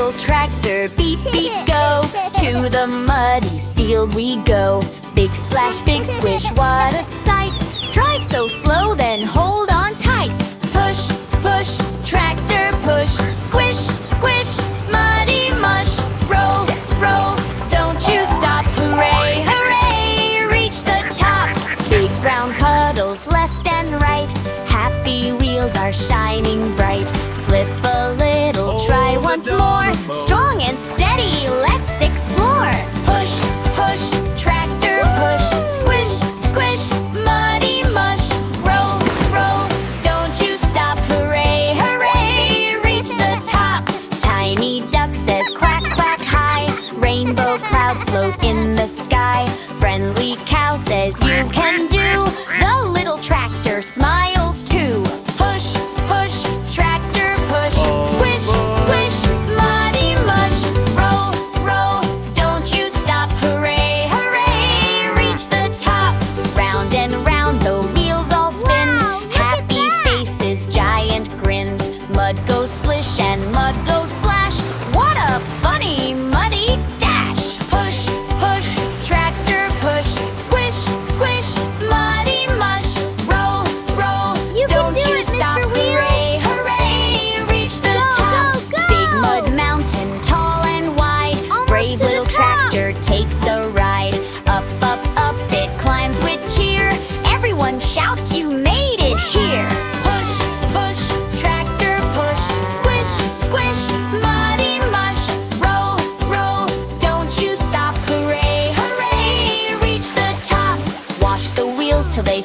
little tractor, beep, beep, go. To the muddy field we go. Big splash, big squish, what a sight. Drive so slow, then hold on tight. Push, push, tractor push. Squish, squish, muddy mush. Roll, roll, don't you stop. Hooray, hooray, reach the top. Big brown puddles left and right. Happy wheels are shining bright. Slip a little, try once more. Strong and steady, let's explore. Push, push, tractor push. Squish, squish, muddy mush. Roll, roll, don't you stop. Hooray, hooray, reach the top. Tiny duck says quack, quack, hi. Rainbow clouds float in the sky. Friendly cow says you can do. The little tractor smiles too. Push, push, tractor push. Squish, squish, muddy mush. Roll, roll, don't you stop. Hooray, hooray, reach the top. Round and round the wheels all spin. Happy faces, giant grins. Mud goes splish and mud goes splash. What a funny muddy dash. Push, push, tractor push. Squish, squish, muddy mush. Roll, roll, don't you stop. Hooray, hooray, reach the top. Big mud mountain, tall and wide. Brave little tractor takes a ride. Up, up, up it climbs with cheer. Everyone shouts, you made it here. Push, push, tractor push. Squish, squish, muddy mush. Roll, roll, don't you stop. Hooray, hooray, reach the top. Wash the wheels till they